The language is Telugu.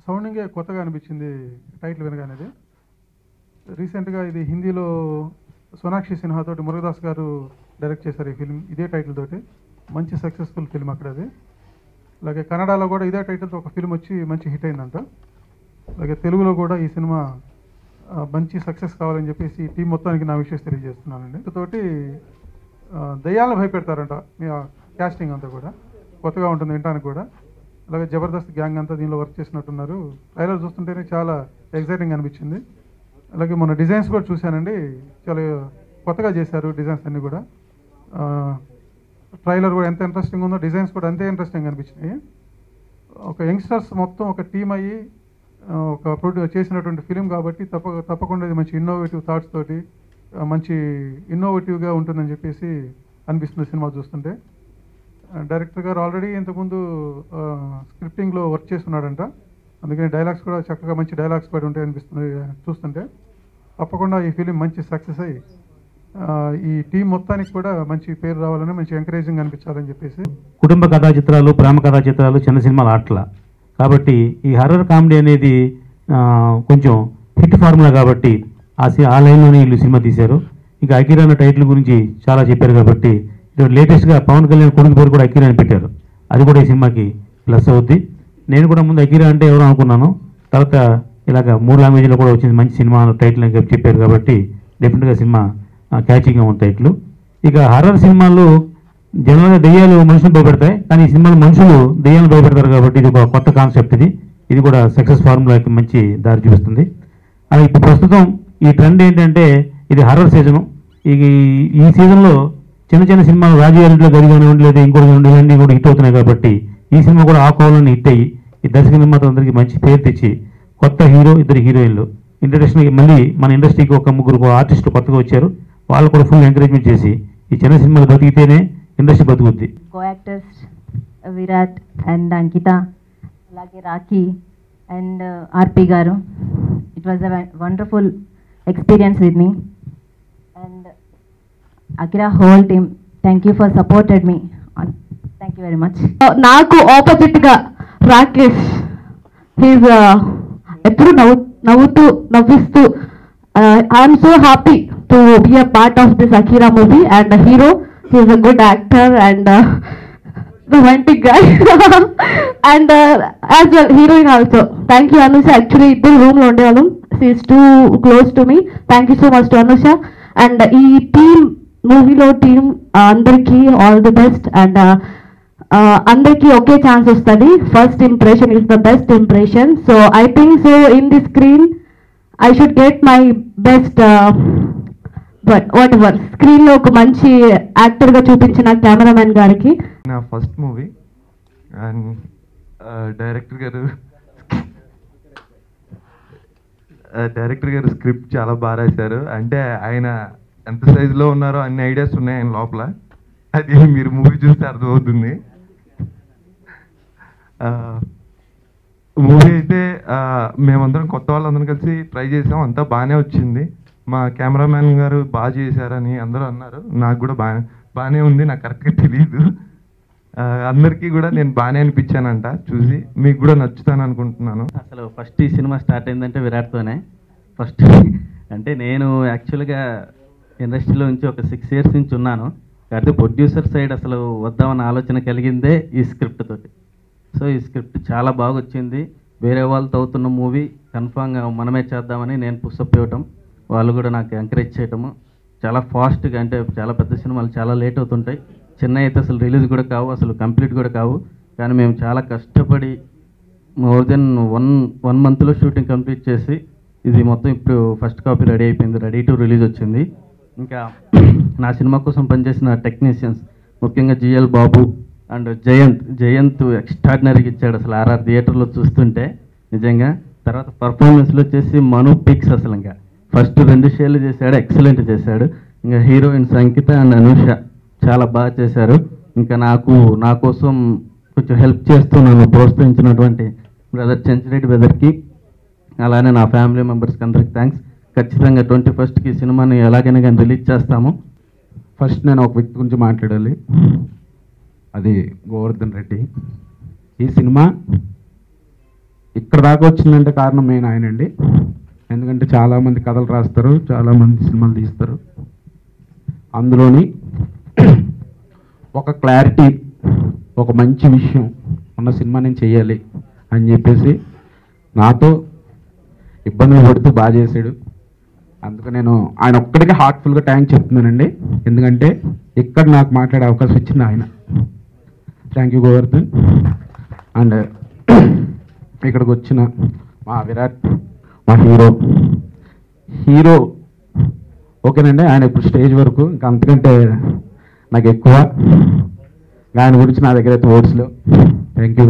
సౌండింగే కొత్తగా అనిపించింది టైటిల్ వినగానేది. రీసెంట్గా ఇది హిందీలో సోనాక్షి సిన్హా తోటి మురుగదాస్ గారు డైరెక్ట్ చేశారు ఈ ఫిల్మ్ ఇదే టైటిల్ తోటి. మంచి సక్సెస్ఫుల్ ఫిల్మ్ అక్కడ అది. అలాగే కన్నడలో కూడా ఇదే టైటిల్తో ఒక ఫిల్మ్ వచ్చి మంచి హిట్ అయిందంట. అలాగే తెలుగులో కూడా ఈ సినిమా మంచి సక్సెస్ కావాలని చెప్పేసి ఈ టీం మొత్తానికి నా విషయం తెలియజేస్తున్నానండి. తోటి దయ్యాలను భయపెడతారంట మీ క్యాస్టింగ్ అంతా కూడా కొత్తగా ఉంటుంది వినడానికి కూడా. అలాగే జబర్దస్త్ గ్యాంగ్ అంతా దీనిలో వర్క్ చేసినట్టున్నారు. ట్రైలర్ చూస్తుంటేనే చాలా ఎగ్జైటింగ్ అనిపించింది. అలాగే మన డిజైన్స్ కూడా చూశానండి, చాలా కొత్తగా చేశారు డిజైన్స్ అన్నీ కూడా. ట్రైలర్ కూడా ఎంత ఇంట్రెస్టింగ్ ఉందో డిజైన్స్ కూడా అంతే ఇంట్రెస్టింగ్ అనిపించినాయి. ఒక యంగ్స్టర్స్ మొత్తం ఒక టీం అయ్యి ఒక చేసినటువంటి ఫిలిం కాబట్టి తప్పకుండా ఇది మంచి ఇన్నోవేటివ్ థాట్స్ తోటి మంచి ఇన్నోవేటివ్గా ఉంటుందని చెప్పేసి అనిపిస్తుంది సినిమా చూస్తుంటే. డైరెక్టర్ గారు ఆల్రెడీ ఇంతకుముందు స్క్రిప్టింగ్లో వర్క్ చేస్తున్నాడంట, అందుకని డైలాగ్స్ కూడా చక్కగా మంచి డైలాగ్స్ పడి ఉంటాయి అనిపిస్తుంది చూస్తుంటే. తప్పకుండా ఈ ఫిలిం మంచి సక్సెస్ అయ్యి ఈ టీం మొత్తానికి కూడా మంచి పేరు రావాలని, మంచి ఎంకరేజింగ్ అనిపించాలని చెప్పేసి. కుటుంబ కథా చిత్రాలు, ప్రేమ కథా చిత్రాలు చిన్న సినిమాలు ఆటల కాబట్టి ఈ హర్రర్ కామెడీ అనేది కొంచెం హిట్ ఫార్ములా కాబట్టి ఆ లైన్లోనే వీళ్ళు సినిమా తీశారు. ఇక అకిరా అన్న టైటిల్ గురించి చాలా చెప్పారు కాబట్టి లేటెస్ట్గా పవన్ కళ్యాణ్ కొడుకు పేరు కూడా అకిరా అని పెట్టారు. అది కూడా ఈ సినిమాకి ప్లస్ అవుద్ది. నేను కూడా ముందు అకిరా అంటే ఎవరో అనుకున్నాను, తర్వాత ఇలాగ 3 లాంగ్వేజ్లో కూడా వచ్చింది మంచి సినిమా టైటిల్ అని చెప్పారు కాబట్టి డెఫినెట్గా సినిమా క్యాచింగ్గా ఉంది టైటిల్. ఇక హర్రర్ సినిమాల్లో జనరల్గా దెయ్యాలు మనుషులు భయపెడతాయి, కానీ ఈ సినిమాలో మనుషులు దెయ్యాలు భయపెడతారు కాబట్టి ఇది ఒక కొత్త కాన్సెప్ట్. ఇది కూడా సక్సెస్ ఫార్ములాకి మంచి దారి చూపిస్తుంది. అది ఇప్పుడు ప్రస్తుతం ఈ ట్రెండ్ ఏంటంటే ఇది హర్రర్ సీజను. ఈ సీజన్లో చిన్న చిన్న సినిమాలు రాజుగారింట్లో గది కానివ్వండి లేదా ఇంకోటి కానివ్వండి ఇవన్నీ కూడా హిట్ అవుతున్నాయి కాబట్టి ఈ సినిమా కూడా ఆ కోవలోనే హిట్ అయ్యి ఈ దర్శక నిర్మాతలందరికీ మంచి పేరు తెచ్చి కొత్త హీరో, 2 హీరోయిన్లు ఇంట్రడక్షన్కి మళ్ళీ మన ఇండస్ట్రీకి ఒక 3 ఆర్టిస్టులు కొత్తగా వచ్చారు. వాళ్ళు కూడా ఫుల్ ఎంకరేజ్మెంట్ చేసి ఈ చిన్న సినిమాలు బతికితేనే ఇండస్ట్రీ బతుకుద్ది. Co actors Virat and Ankita, అలాగే రాఖీ అండ్ ఆర్పి గారు, it was a wonderful experience with me and Akira whole team. Thank you for supported me. Thank you very much. నాకు ఆపోజిట్గా రాకేష్, హీజ్ ఎప్పుడు నవ్వుతూ నవ్విస్తూ I'm so happy to be a part of this Akira movie and hero, he's a good actor and romantic guy and as well heroine also. Thank you Anusha. Actually iddaru room lo undevallam, she is too close to me. Thank you so much to Anusha and ee team movie lo team andarki all the best and andarki okay chance ostadi. First impression is the best impression, so I think so in the screen I should get my best but what ever స్క్రీన్లో ఒక మంచి యాక్టర్గా చూపించిన కెమెరామెన్ గారికి. నా ఫస్ట్ మూవీ అండ్ డైరెక్టర్ గారు స్క్రిప్ట్ చాలా బాగా రాశారు. అంటే ఆయన ఎంత సైజులో ఉన్నారో అన్ని ఐడియాస్ ఉన్నాయి ఆయన లోపల, అది మీరు మూవీ చూస్తే అర్థమవుతుంది. మూవీ అయితే మేమందరం కొత్త వాళ్ళందరం కలిసి ట్రై చేసాం, అంతా బాగానే వచ్చింది. మా కెమెరామ్యాన్ గారు బాగా చేశారని అందరూ అన్నారు. నాకు కూడా బాగానే ఉంది, నాకు కరెక్ట్గా తెలియదు. అందరికీ కూడా నేను బాగానే అనిపించానంట చూసి, మీకు కూడా నచ్చుతాను అనుకుంటున్నాను. అసలు ఫస్ట్ ఈ సినిమా స్టార్ట్ అయిందంటే విరాట్తోనే. ఫస్ట్ అంటే నేను యాక్చువల్గా ఇండస్ట్రీలో నుంచి ఒక 6 years నుంచి ఉన్నాను, కాబట్టి ప్రొడ్యూసర్ సైడ్ అసలు వద్దామన్న ఆలోచన కలిగిందే ఈ స్క్రిప్ట్ తోటి. సో ఈ స్క్రిప్ట్ చాలా బాగా వచ్చింది. వేరే వాళ్ళతో అవుతున్న మూవీ కన్ఫామ్గా మనమే చేద్దామని నేను పుషప్ ఇవ్వటం, వాళ్ళు కూడా నాకు ఎంకరేజ్ చేయటము. చాలా ఫాస్ట్గా, అంటే చాలా పెద్ద సినిమాలు చాలా లేట్ అవుతుంటాయి, చిన్న అయితే అసలు రిలీజ్ కూడా కావు, అసలు కంప్లీట్ కూడా కావు. కానీ మేము చాలా కష్టపడి మోర్ దెన్ 1 monthలో షూటింగ్ కంప్లీట్ చేసి ఇది మొత్తం ఇప్పుడు ఫస్ట్ కాపీ రెడీ అయిపోయింది, రెడీ టు రిలీజ్ వచ్చింది. ఇంకా నా సినిమా కోసం పనిచేసిన టెక్నీషియన్స్ ముఖ్యంగా జిఎల్ బాబు అండ్ జయంత్ ఎక్స్ట్రాడినరీగా ఇచ్చాడు అసలు RR థియేటర్లో చూస్తుంటే నిజంగా. తర్వాత పర్ఫార్మెన్స్లో వచ్చేసి మను పిక్స్, అసలు ఇంకా ఫస్ట్ 2 షేర్లు చేశాడు, ఎక్సలెంట్ చేశాడు. ఇంకా హీరోయిన్స్ అంకిత అండ్ అనూష చాలా బాగా చేశారు. ఇంకా నా కోసం కొంచెం హెల్ప్ చేస్తూ నన్ను ప్రోత్సహించినటువంటి బ్రదర్ చెంచిరెడ్డి బ్రదర్కి, అలానే నా ఫ్యామిలీ మెంబర్స్కి అందరికి థ్యాంక్స్. ఖచ్చితంగా 21st సినిమాని ఎలాగైనా కానీ రిలీజ్ చేస్తాము. ఫస్ట్ నేను ఒక వ్యక్తి గురించి మాట్లాడాలి, అది గోవర్ధన్ రెడ్డి. ఈ సినిమా ఇక్కడ దాకా వచ్చిందంటే కారణం మెయిన్ ఆయనండి. ఎందుకంటే చాలామంది కథలు రాస్తారు, చాలామంది సినిమాలు తీస్తారు. అందులోని ఒక క్లారిటీ, ఒక మంచి విషయం ఉన్న సినిమా నేను చెయ్యాలి అని చెప్పేసి నాతో ఇబ్బందులు పడుతూ బాగా చేశాడు. అందుకు నేను ఆయన ఒక్కడికి హార్ట్ఫుల్గా థ్యాంక్స్ చెప్తున్నానండి. ఎందుకంటే ఇక్కడ నాకు మాట్లాడే అవకాశం ఇచ్చింది ఆయన. Thank you Govardhan. అండ్ ఇక్కడికి వచ్చిన మా విరాట్, మా హీరో ఓకేనండి. ఆయన ఇప్పుడు స్టేజ్ వరకు, ఇంకా అంతకంటే నాకు ఎక్కువ ఆయన గురించి నా దగ్గర అయితే ఓట్స్లో. Thank you.